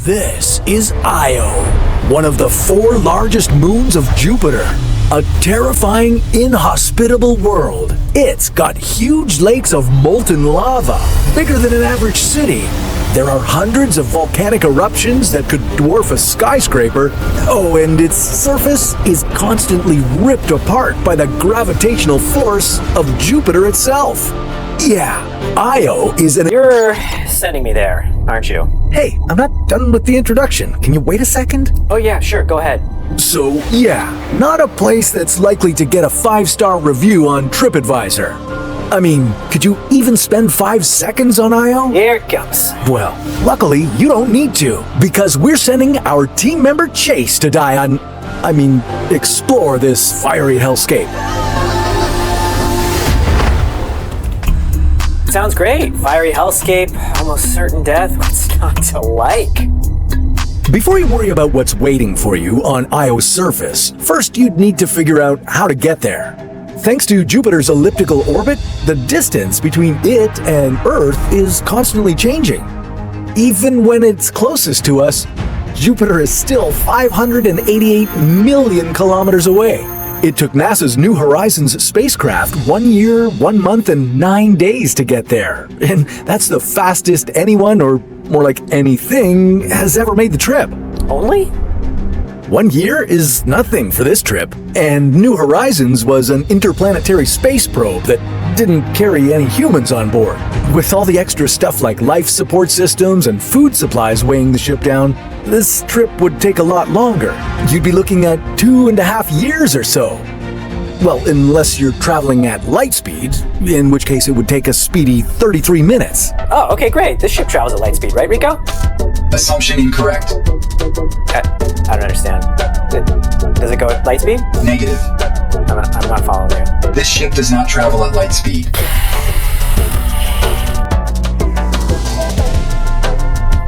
This is Io, one of the 4 largest moons of Jupiter. A terrifying, inhospitable world. It's got huge lakes of molten lava, bigger than an average city. There are hundreds of volcanic eruptions that could dwarf a skyscraper. Oh, and its surface is constantly ripped apart by the gravitational force of Jupiter itself. Yeah, Io is an... You're sending me there, aren't you? Hey, I'm not done with the introduction. Can you wait a second? Oh yeah, sure, go ahead. So, yeah, not a place that's likely to get a 5-star review on TripAdvisor. I mean, could you even spend 5 seconds on Io? Here it comes. Well, luckily, you don't need to, because we're sending our team member Chase to explore this fiery hellscape. Sounds great. Fiery hellscape, almost certain death. What's not to like? Before you worry about what's waiting for you on Io's surface, first you'd need to figure out how to get there. Thanks to Jupiter's elliptical orbit, the distance between it and Earth is constantly changing. Even when it's closest to us, Jupiter is still 588 million kilometers away. It took NASA's New Horizons spacecraft 1 year, 1 month, and 9 days to get there. And that's the fastest anyone, or more like anything, has ever made the trip. Only? 1 year is nothing for this trip, and New Horizons was an interplanetary space probe that didn't carry any humans on board. With all the extra stuff like life support systems and food supplies weighing the ship down, this trip would take a lot longer. You'd be looking at 2.5 years or so. Well, unless you're traveling at light speed, in which case it would take a speedy 33 minutes. Oh, okay, great. This ship travels at light speed, right, Rico? Assumption incorrect. I don't understand. Does it go at light speed? Negative. I'm not following you. This ship does not travel at light speed.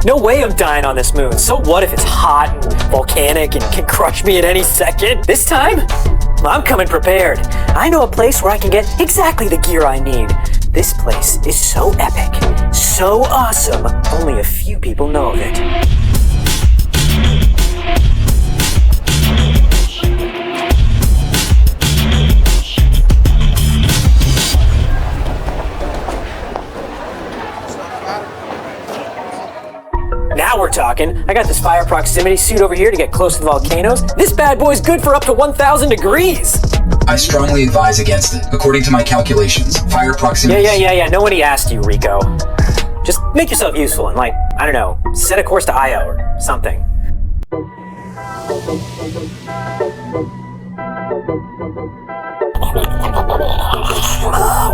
No way I'm dying on this moon. So what if it's hot and volcanic and can crush me at any second? This time, I'm coming prepared. I know a place where I can get exactly the gear I need. This place is so epic, so awesome, only a few people know of it. Now we're talking. I got this fire proximity suit over here to get close to the volcanoes. This bad boy's good for up to 1,000 degrees. I strongly advise against it. According to my calculations, fire proximity... Yeah. Nobody asked you, Rico. Just make yourself useful and, like, I don't know, set a course to Io or something.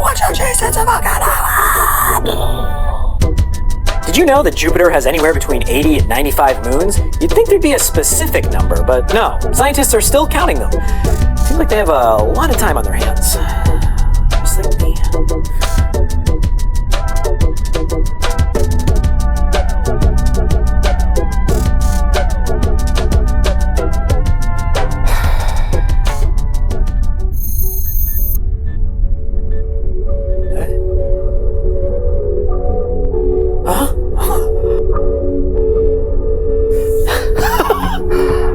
Watch out, Jason, it's a volcano! Did you know that Jupiter has anywhere between 80 and 95 moons? You'd think there'd be a specific number, but no. Scientists are still counting them. Seems like they have a lot of time on their hands. Just like me.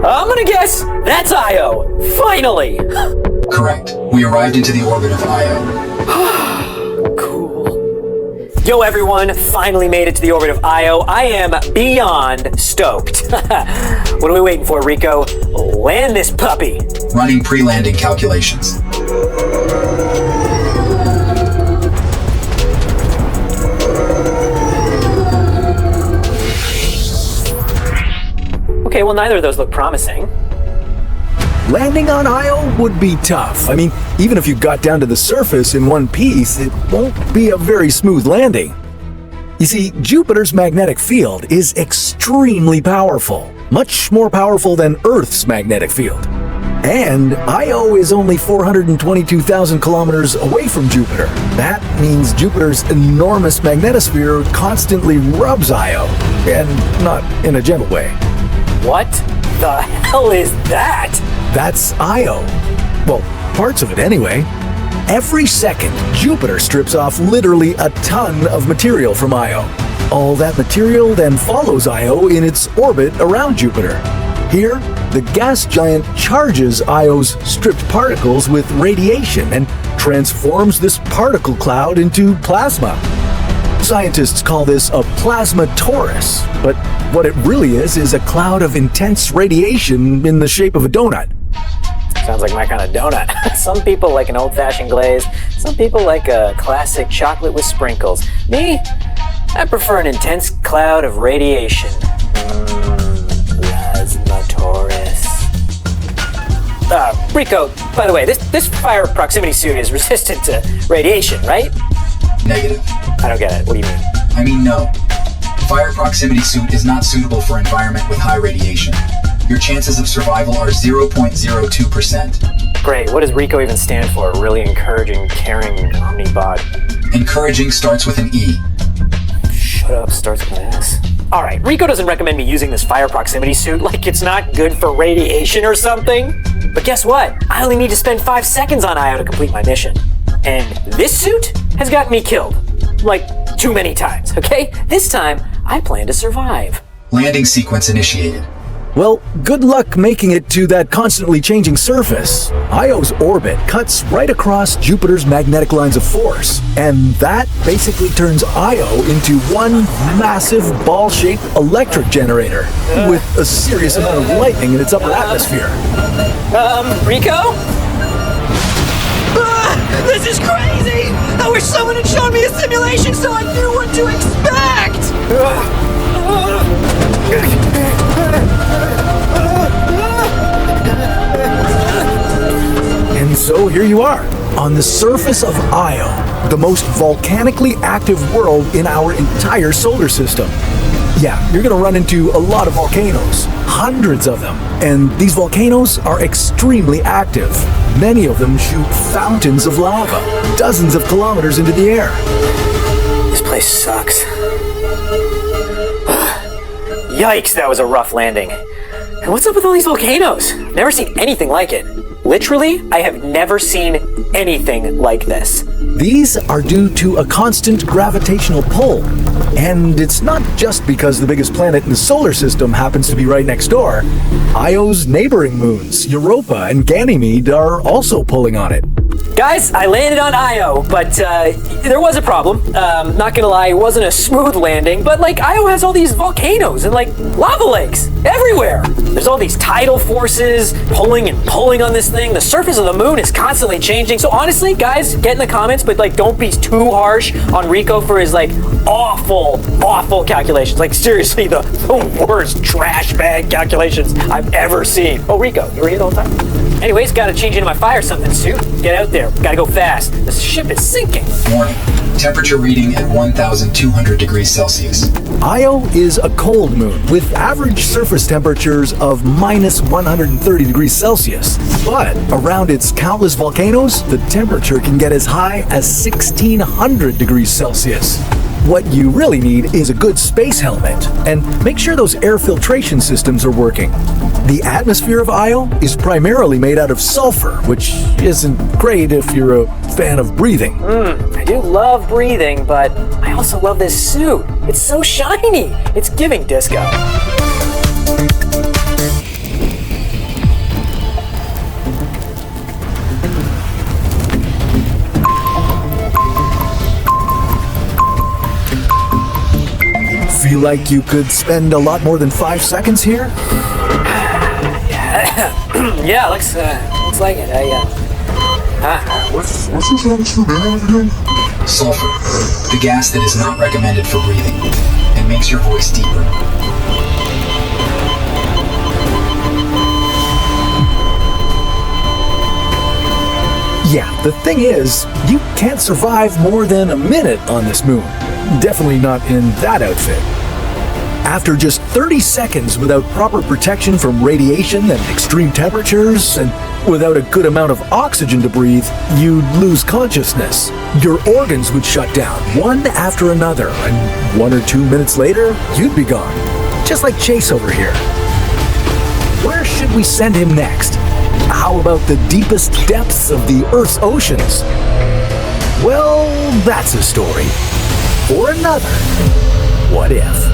I'm gonna guess that's Io! Finally! Correct. We arrived into the orbit of Io. Cool. Yo everyone, finally made it to the orbit of Io. I am beyond stoked. What are we waiting for, Rico? Land this puppy! Running pre-landing calculations. Okay, well neither of those look promising. Landing on Io would be tough. I mean, even if you got down to the surface in one piece, it won't be a very smooth landing. You see, Jupiter's magnetic field is extremely powerful, much more powerful than Earth's magnetic field. And Io is only 422,000 kilometers away from Jupiter. That means Jupiter's enormous magnetosphere constantly rubs Io, and not in a gentle way. What the hell is that? That's Io. Well, parts of it anyway. Every second, Jupiter strips off literally a ton of material from Io. All that material then follows Io in its orbit around Jupiter. Here, the gas giant charges Io's stripped particles with radiation and transforms this particle cloud into plasma. Scientists call this a plasma torus, but what it really is a cloud of intense radiation in the shape of a donut. Sounds like my kind of donut. Some people like an old-fashioned glaze. Some people like a classic chocolate with sprinkles. Me, I prefer an intense cloud of radiation. Plasma torus. Rico, by the way, this fire proximity suit is resistant to radiation, right? Negative. I don't get it. What do you mean? I mean, no. Fire proximity suit is not suitable for environment with high radiation. Your chances of survival are 0.02%. Great. What does RICO even stand for? Really encouraging, caring, omnibot. Encouraging starts with an E. Shut up, starts with an S. Alright, RICO doesn't recommend me using this fire proximity suit like it's not good for radiation or something. But guess what? I only need to spend 5 seconds on Io to complete my mission. And this suit has got me killed. Like, too many times, okay? This time, I plan to survive. Landing sequence initiated. Well, good luck making it to that constantly changing surface. Io's orbit cuts right across Jupiter's magnetic lines of force, and that basically turns Io into one massive ball-shaped electric generator with a serious amount of lightning in its upper atmosphere. Rico? This is crazy! I wish someone had shown me a simulation so I knew what to expect! And so here you are, on the surface of Io, the most volcanically active world in our entire solar system. Yeah, you're gonna run into a lot of volcanoes, hundreds of them, and these volcanoes are extremely active. Many of them shoot fountains of lava, dozens of kilometers into the air. This place sucks. Yikes, that was a rough landing. And what's up with all these volcanoes? Never seen anything like it. Literally, I have never seen anything like this. These are due to a constant gravitational pull. And it's not just because the biggest planet in the solar system happens to be right next door. Io's neighboring moons, Europa and Ganymede, are also pulling on it. Guys, I landed on Io, but there was a problem. Not gonna lie, it wasn't a smooth landing, but like Io has all these volcanoes and like lava lakes everywhere. There's all these tidal forces pulling and pulling on this thing. The surface of the moon is constantly changing. So honestly, guys, get in the comments, but like don't be too harsh on Rico for his like awful calculations. Like seriously, the worst trash bag calculations I've ever seen. Oh, Rico, you were here the whole time? Anyways, gotta change into my fire something suit. Get out there, gotta go fast. This ship is sinking. Warning. Temperature reading at 1,200 degrees Celsius. Io is a cold moon with average surface temperatures of minus 130 degrees Celsius. But around its countless volcanoes, the temperature can get as high as 1,600 degrees Celsius. What you really need is a good space helmet, and make sure those air filtration systems are working. The atmosphere of Io is primarily made out of sulfur, which isn't great if you're a fan of breathing. I do love breathing, but I also love this suit. It's so shiny. It's giving disco. Feel like you could spend a lot more than 5 seconds here? Yeah, looks like it. What's this atmosphere made of again? Sulfur. The gas that is not recommended for breathing. It makes your voice deeper. Yeah, the thing is, you can't survive more than a minute on this moon. Definitely not in that outfit. After just 30 seconds without proper protection from radiation and extreme temperatures, and without a good amount of oxygen to breathe, you'd lose consciousness. Your organs would shut down, one after another, and 1 or 2 minutes later, you'd be gone. Just like Chase over here. Where should we send him next? How about the deepest depths of the Earth's oceans? Well, that's a story for another What if?